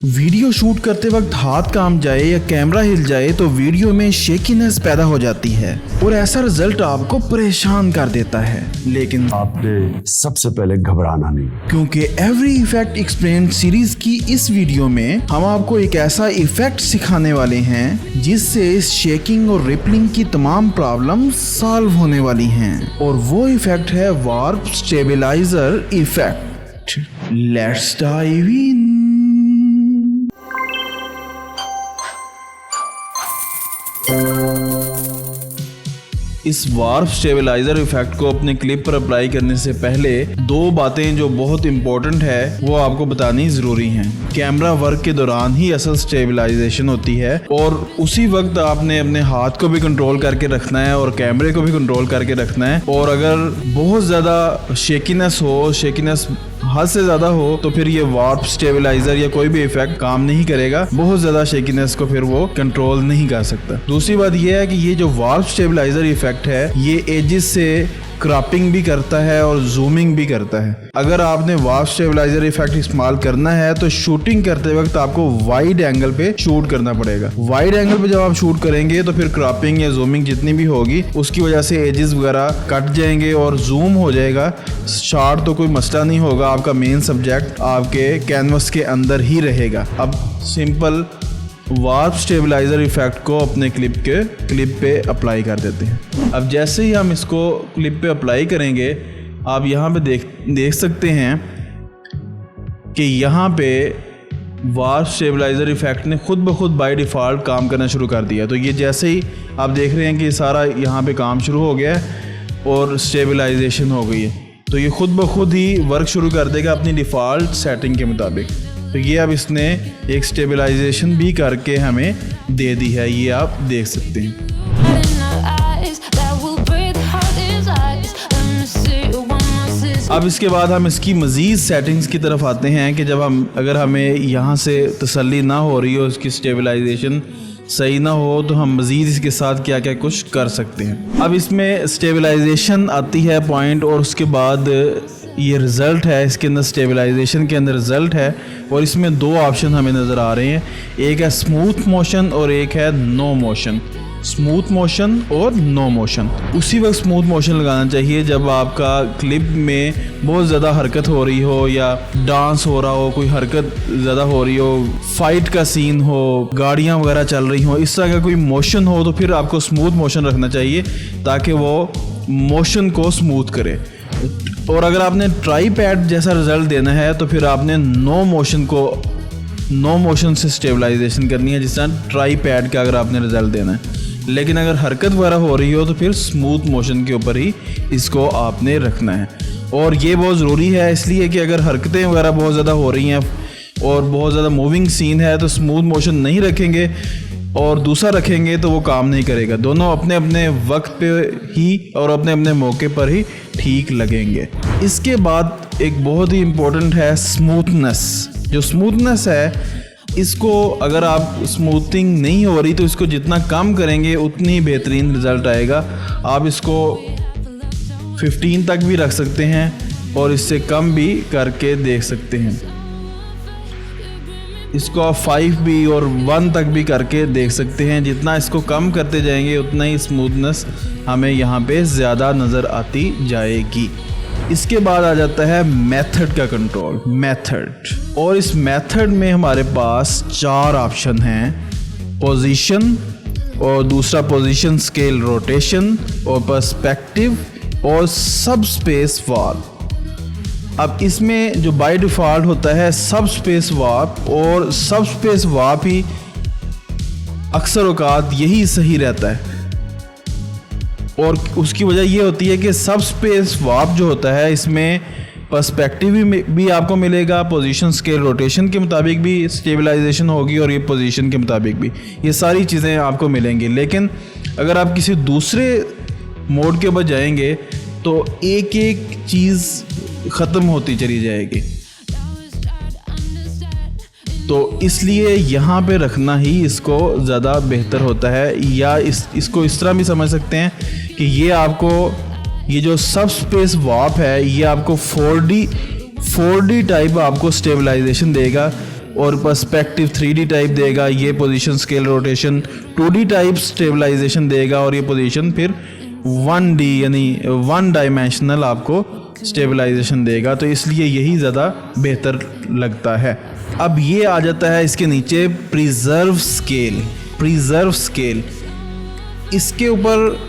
Video shoot करते वक्त हाथ काम जाए या कैमरा हिल जाए तो वीडियो में शेकीनेस पैदा हो जाती है और ऐसा रिजल्ट आपको परेशान कर देता है। लेकिन आपने सबसे पहले घबराना नहीं, क्योंकि एवरी इफेक्ट एक्सप्लेन्ड सीरीज की इस वीडियो में हम आपको एक ऐसा इफेक्ट सिखाने वाले हैं जिससे इस शेकिंग और रिपलिंग की तमाम प्रॉब्लम सॉल्व होने वाली हैं, और वो इफेक्ट है warp stabilizer effect. Let's dive in. इस वार्प स्टेबलाइजर इफेक्ट को अपने क्लिप पर अप्लाई करने से पहले दो बातें जो बहुत इंपॉर्टेंट है वो आपको बतानी जरूरी हैं। कैमरा वर्क के दौरान ही असल स्टेबलाइजेशन होती है और उसी वक्त आपने अपने हाथ को भी कंट्रोल करके रखना है और कैमरे को भी कंट्रोल करके रखना है। और अगर बहुत ज़्यादा शेकीनेस हद से ज़्यादा हो तो फिर ये वार्प स्टेबलाइजर या कोई भी इफेक्ट काम नहीं करेगा। बहुत ज़्यादा शेकीनेस को फिर वो कंट्रोल नहीं कर सकता। दूसरी बात ये है कि ये जो वार्प स्टेबलाइजर इफेक्ट है ये एजेस से क्रॉपिंग भी करता है और जूमिंग भी करता है। अगर आपने वार्प स्टेबलाइजर इफेक्ट इस्तेमाल करना है तो शूटिंग करते वक्त आपको वाइड एंगल पे शूट करना पड़ेगा। वाइड एंगल पे जब आप शूट करेंगे तो फिर क्रॉपिंग या जूमिंग जितनी भी होगी उसकी वजह से एजेस वगैरह कट जाएंगे और जूम हो जाएगा। शॉट तो कोई मसला नहीं होगा, आपका मेन सब्जेक्ट आपके कैनवस के अंदर ही रहेगा। अब सिंपल वार्प स्टेबलाइजर इफेक्ट को अपने क्लिप पे अप्लाई कर देते हैं। अब जैसे ही हम इसको क्लिप पे अप्लाई करेंगे आप यहाँ पे देख सकते हैं कि यहाँ पे वार्प स्टेबलाइजर इफेक्ट ने खुद ब खुद बाय डिफ़ॉल्ट काम करना शुरू कर दिया। तो ये जैसे ही आप देख रहे हैं कि सारा यहाँ पे काम शुरू हो गया है और स्टेबलाइजेशन हो गई है, तो ये खुद ब खुद ही वर्क शुरू कर देगा अपनी डिफ़ॉल्ट सेटिंग के मुताबिक। तो ये अब इसने एक स्टेबलाइजेशन भी करके हमें दे दी है, ये आप देख सकते हैं। अब इसके बाद हम इसकी मज़ीद सेटिंग्स की तरफ आते हैं कि अगर हमें यहाँ से तसल्ली ना हो रही हो, इसकी स्टेबलाइजेशन सही ना हो, तो हम मज़ीद इसके साथ क्या क्या कुछ कर सकते हैं। अब इसमें स्टेबलाइजेशन आती है पॉइंट और उसके बाद ये रिज़ल्ट है। इसके अंदर स्टेबलाइजेशन के अंदर रिज़ल्ट है और इसमें दो ऑप्शन हमें नज़र आ रहे हैं, एक है स्मूथ मोशन और एक है नो मोशन। स्मूथ मोशन और नो मोशन। उसी वक्त स्मूथ मोशन लगाना चाहिए जब आपका क्लिप में बहुत ज़्यादा हरकत हो रही हो या डांस हो रहा हो, कोई हरकत ज़्यादा हो रही हो, फाइट का सीन हो, गाड़ियाँ वगैरह चल रही हो, इस तरह का कोई मोशन हो तो फिर आपको स्मूथ मोशन रखना चाहिए ताकि वो मोशन को स्मूथ करे। और अगर आपने ट्राई पैड जैसा रिज़ल्ट देना है तो फिर आपने नो मोशन से स्टेबलाइजेशन करनी है, जिस तरह ट्राई पैड का अगर आपने रिज़ल्ट देना है। लेकिन अगर हरकत वगैरह हो रही हो तो फिर स्मूथ मोशन के ऊपर ही इसको आपने रखना है। और ये बहुत ज़रूरी है इसलिए कि अगर हरकतें वगैरह बहुत ज़्यादा हो रही हैं और बहुत ज़्यादा मूविंग सीन है तो स्मूथ मोशन नहीं रखेंगे और दूसरा रखेंगे तो वो काम नहीं करेगा। दोनों अपने अपने वक्त पे ही और अपने अपने मौके पर ही ठीक लगेंगे। इसके बाद एक बहुत ही इम्पोर्टेंट है स्मूथनेस। जो स्मूथनेस है इसको अगर आप स्मूथिंग नहीं हो रही तो इसको जितना कम करेंगे उतनी ही बेहतरीन रिज़ल्ट आएगा। आप इसको 15 तक भी रख सकते हैं और इससे कम भी करके देख सकते हैं। इसको आप 5 भी और 1 तक भी करके देख सकते हैं। जितना इसको कम करते जाएंगे उतना ही स्मूथनेस हमें यहाँ पे ज़्यादा नज़र आती जाएगी। इसके बाद आ जाता है मेथड का कंट्रोल, मेथड। और इस मेथड में हमारे पास 4 ऑप्शन हैं, पोजीशन और दूसरा पोजीशन स्केल रोटेशन और पर्सपेक्टिव और सब स्पेस वार्प। अब इसमें जो बाय डिफ़ॉल्ट होता है सब स्पेस वार्प, और सब स्पेस वार्प ही अक्सर औकात यही सही रहता है। और उसकी वजह ये होती है कि सब स्पेस वार्प जो होता है इसमें पर्सपेक्टिव भी आपको मिलेगा, पोजीशन स्केल रोटेशन के मुताबिक भी स्टेबलाइजेशन होगी और ये पोजीशन के मुताबिक भी, ये सारी चीज़ें आपको मिलेंगी। लेकिन अगर आप किसी दूसरे मोड के ऊपर जाएंगे तो एक एक चीज़ ख़त्म होती चली जाएगी। तो इसलिए यहाँ पे रखना ही इसको ज़्यादा बेहतर होता है। या इसको इस तरह भी समझ सकते हैं कि ये जो सब स्पेस वार्प है ये आपको 4D टाइप आपको स्टेबलाइजेशन देगा और पर्सपेक्टिव 3D टाइप देगा, ये position scale rotation 2D type stabilization देगा, और ये पोजीशन फिर 1D यानी 1 डायमेंशनल आपको स्टेबलाइजेशन देगा। तो इसलिए यही ज़्यादा बेहतर लगता है। अब ये आ जाता है इसके नीचे प्रिजर्व स्केल। प्रिजर्व स्केल, इसके ऊपर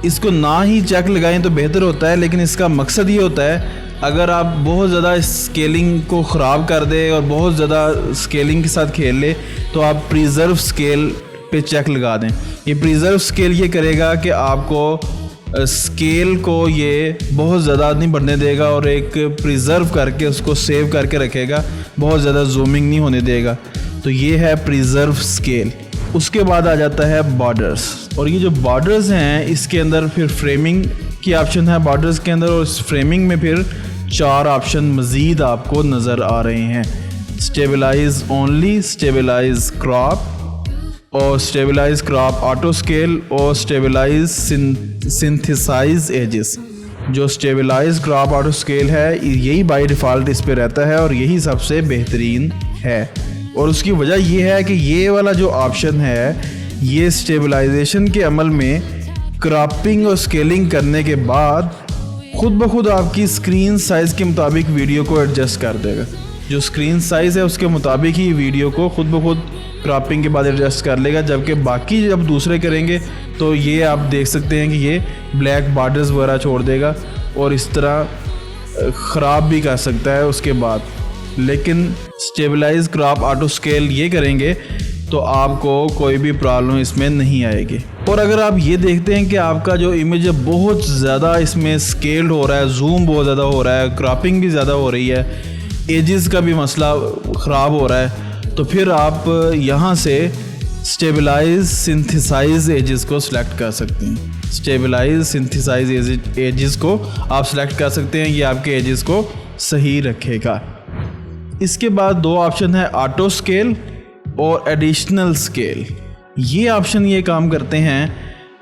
इसको ना ही चेक लगाएं तो बेहतर होता है, लेकिन इसका मकसद ये होता है अगर आप बहुत ज़्यादा स्केलिंग को ख़राब कर दें और बहुत ज़्यादा स्केलिंग के साथ खेल ले तो आप प्रिजर्व स्केल पे चेक लगा दें। ये प्रिजर्व स्केल ये करेगा कि आपको स्केल को ये बहुत ज़्यादा नहीं बढ़ने देगा और एक प्रिजर्व करके उसको सेव करके रखेगा, बहुत ज़्यादा जूमिंग नहीं होने देगा। तो ये है प्रिजर्व स्केल। उसके बाद आ जाता है बॉर्डर्स, और ये जो बॉर्डर्स हैं इसके अंदर फिर फ्रेमिंग की ऑप्शन है बॉर्डर्स के अंदर, और इस फ्रेमिंग में फिर 4 ऑप्शन मज़ीद आपको नज़र आ रहे हैं। स्टेबलाइज ओनली, स्टेबलाइज क्रॉप, और स्टेबलाइज क्रॉप ऑटो स्केल, और स्टेबलाइज सिंथेसाइज एजेस। जो स्टेबलाइज क्रॉप ऑटो स्केल है यही बाय डिफ़ॉल्ट इस पे रहता है और यही सबसे बेहतरीन है। और उसकी वजह यह है कि ये वाला जो ऑप्शन है ये स्टेबलाइजेशन के अमल में क्रॉपिंग और स्केलिंग करने के बाद खुद ब खुद आपकी स्क्रीन साइज़ के मुताबिक वीडियो को एडजस्ट कर देगा। जो स्क्रीन साइज़ है उसके मुताबिक ही वीडियो को खुद ब खुद क्रॉपिंग के बाद एडजस्ट कर लेगा, जबकि बाकी जब दूसरे करेंगे तो ये आप देख सकते हैं कि ये ब्लैक बॉर्डर्स वगैरह छोड़ देगा और इस तरह ख़राब भी कर सकता है उसके बाद। लेकिन स्टेबलाइज क्रॉप ऑटो स्केल ये करेंगे तो आपको कोई भी प्रॉब्लम इसमें नहीं आएगी। और अगर आप ये देखते हैं कि आपका जो इमेज है बहुत ज़्यादा इसमें स्केल्ड हो रहा है, जूम बहुत ज़्यादा हो रहा है, क्रॉपिंग भी ज़्यादा हो रही है, एजेस का भी मसला ख़राब हो रहा है, तो फिर आप यहाँ से स्टेबलाइज सिंथेसाइज एजेस को सिलेक्ट कर सकते हैं। स्टेबलाइज सिंथेसाइज एजेस को आप सिलेक्ट कर सकते हैं, ये आपके एजेस को सही रखेगा। इसके बाद 2 ऑप्शन है ऑटो स्केल और एडिशनल स्केल। ये ऑप्शन ये काम करते हैं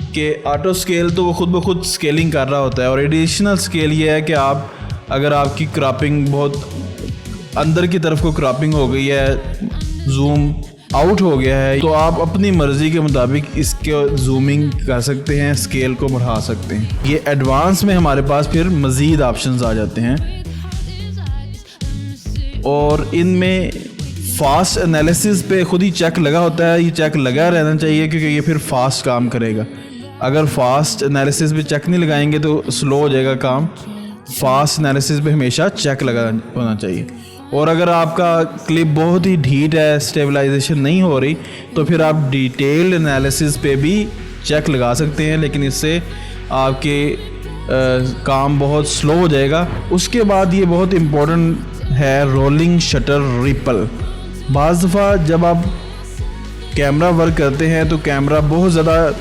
कि ऑटो स्केल तो वो खुद ब खुद स्केलिंग कर रहा होता है, और एडिशनल स्केल ये है कि आप अगर आपकी क्रॉपिंग बहुत अंदर की तरफ को क्रॉपिंग हो गई है, जूम आउट हो गया है, तो आप अपनी मर्ज़ी के मुताबिक इसके जूमिंग कर सकते हैं, स्केल को बढ़ा सकते हैं। ये एडवांस में हमारे पास फिर मज़ीद ऑप्शंस आ जाते हैं, और इनमें फास्ट एनालिसिस पे खुद ही चेक लगा होता है। ये चेक लगा रहना चाहिए क्योंकि ये फिर फास्ट काम करेगा। अगर फास्ट एनालिसिस पे चेक नहीं लगाएंगे तो स्लो हो जाएगा काम। फास्ट एनालिसिस पे हमेशा चेक लगा होना चाहिए। और अगर आपका क्लिप बहुत ही ढीठ है, स्टेबलाइजेशन नहीं हो रही, तो फिर आप डिटेल्ड एनालिसिस पे भी चेक लगा सकते हैं, लेकिन इससे आपके काम बहुत स्लो हो जाएगा। उसके बाद ये बहुत इम्पोर्टेंट है रोलिंग शटर रिपल। बाज़ दफ़ा जब आप कैमरा वर्क करते हैं तो कैमरा बहुत ज़्यादा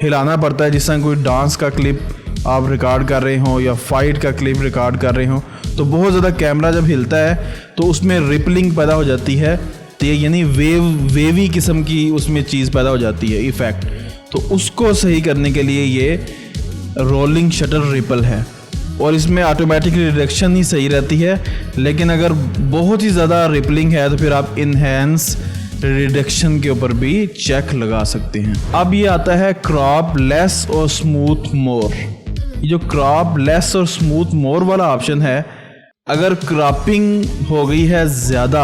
हिलाना पड़ता है, जिस तरह कोई डांस का क्लिप आप रिकॉर्ड कर रहे हो या फाइट का क्लिप रिकॉर्ड कर रहे हो, तो बहुत ज़्यादा कैमरा जब हिलता है तो उसमें रिपलिंग पैदा हो जाती है, तो यानी वेवी किस्म की उसमें चीज़ पैदा हो जाती है, इफ़ेक्ट। तो उसको सही करने के लिए ये रोलिंग शटर रिपल है, और इसमें ऑटोमेटिक रिडक्शन ही सही रहती है। लेकिन अगर बहुत ही ज़्यादा रिपलिंग है तो फिर आप इनहेंस रिडक्शन के ऊपर भी चेक लगा सकते हैं। अब ये आता है क्रॉप लेस और स्मूथ मोर। ये जो क्रॉप लेस और स्मूथ मोर वाला ऑप्शन है, अगर क्रॉपिंग हो गई है ज़्यादा,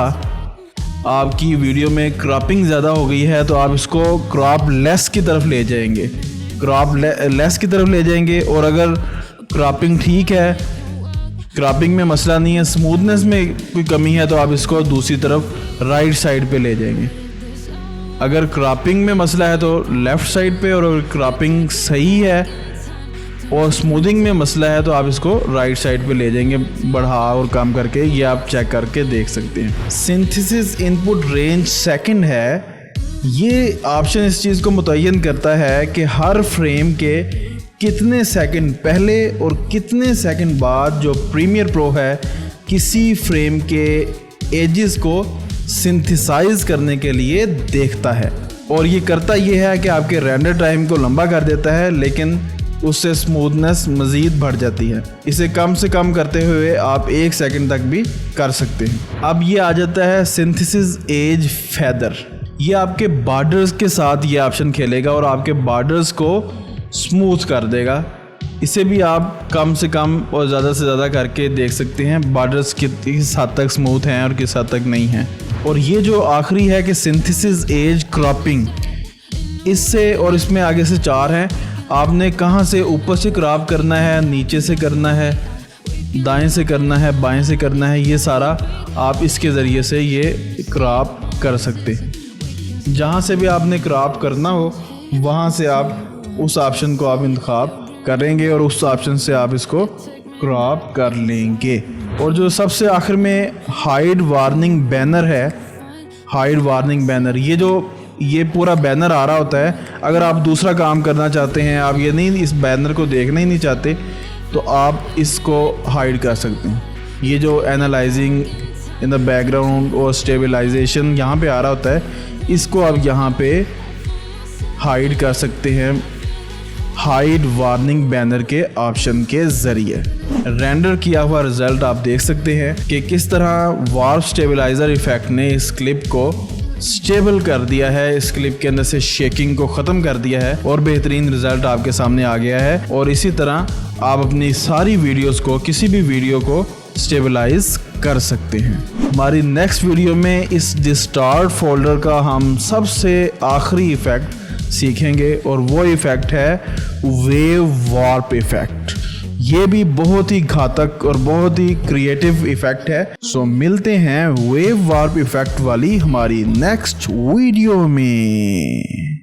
आपकी वीडियो में क्रॉपिंग ज़्यादा हो गई है, तो आप इसको क्रॉप लेस की तरफ ले जाएंगे, क्रॉप लेस की तरफ ले जाएंगे। और अगर क्रॉपिंग ठीक है, क्रॉपिंग में मसला नहीं है, स्मूथनेस में कोई कमी है, तो आप इसको दूसरी तरफ राइट साइड पे ले जाएंगे। अगर क्रॉपिंग में मसला है तो लेफ़्ट साइड पे, और अगर क्रॉपिंग सही है और स्मूथिंग में मसला है तो आप इसको राइट साइड पे ले जाएंगे, बढ़ा और कम करके। ये आप चेक करके देख सकते हैं। सिंथेसिस इनपुट रेंज सेकंड है। ये ऑप्शन इस चीज़ को मुतय्यन करता है कि हर फ्रेम के कितने सेकंड पहले और कितने सेकंड बाद जो प्रीमियर प्रो है किसी फ्रेम के एजेस को सिंथेसाइज करने के लिए देखता है। और ये करता ये है कि आपके रेंडर टाइम को लंबा कर देता है, लेकिन उससे स्मूथनेस मज़ीद बढ़ जाती है। इसे कम से कम करते हुए आप 1 सेकंड तक भी कर सकते हैं। अब ये आ जाता है सिंथेसिस एज फेदर। ये आपके बॉर्डर्स के साथ ये ऑप्शन खेलेगा और आपके बॉर्डर्स को स्मूथ कर देगा। इसे भी आप कम से कम और ज़्यादा से ज़्यादा करके देख सकते हैं बॉर्डर्स किस हद तक स्मूथ हैं और किस हद तक नहीं हैं। और ये जो आखिरी है कि सिंथेसिस एज क्रॉपिंग, इससे और इसमें आगे से 4 हैं। आपने कहाँ से ऊपर से क्रॉप करना है, नीचे से करना है, दाएं से करना है, बाएं से करना है, ये सारा आप इसके ज़रिए से ये क्रॉप कर सकते हैं। जहाँ से भी आपने क्रॉप करना हो वहाँ से आप उस ऑप्शन को आप इंतखाब करेंगे और उस ऑप्शन से आप इसको क्रॉप कर लेंगे। और जो सबसे आखिर में हाइड वार्निंग बैनर है, हाइड वार्निंग बैनर, ये पूरा बैनर आ रहा होता है। अगर आप दूसरा काम करना चाहते हैं, आप ये नहीं इस बैनर को देखना ही नहीं चाहते, तो आप इसको हाइड कर सकते हैं। ये जो एनालाइजिंग इन द बैकग्राउंड और स्टेबलाइजेशन यहाँ पे आ रहा होता है, इसको आप यहाँ पे हाइड कर सकते हैं हाइड वार्निंग बैनर के ऑप्शन के ज़रिए। रेंडर किया हुआ रिज़ल्ट आप देख सकते हैं कि किस तरह वार्प स्टेबलाइज़र इफ़ेक्ट ने इस क्लिप को स्टेबल कर दिया है, इस क्लिप के अंदर से शेकिंग को ख़त्म कर दिया है और बेहतरीन रिज़ल्ट आपके सामने आ गया है। और इसी तरह आप अपनी सारी वीडियोस को, किसी भी वीडियो को स्टेबलाइज कर सकते हैं। हमारी नेक्स्ट वीडियो में इस डिस्टार्ट फोल्डर का हम सबसे आखिरी इफ़ेक्ट सीखेंगे और वो इफ़ेक्ट है वेव वार्प इफ़ेक्ट। ये भी बहुत ही घातक और बहुत ही क्रिएटिव इफ़ेक्ट है। सो मिलते हैं वेव वार्प इफ़ेक्ट वाली हमारी नेक्स्ट वीडियो में।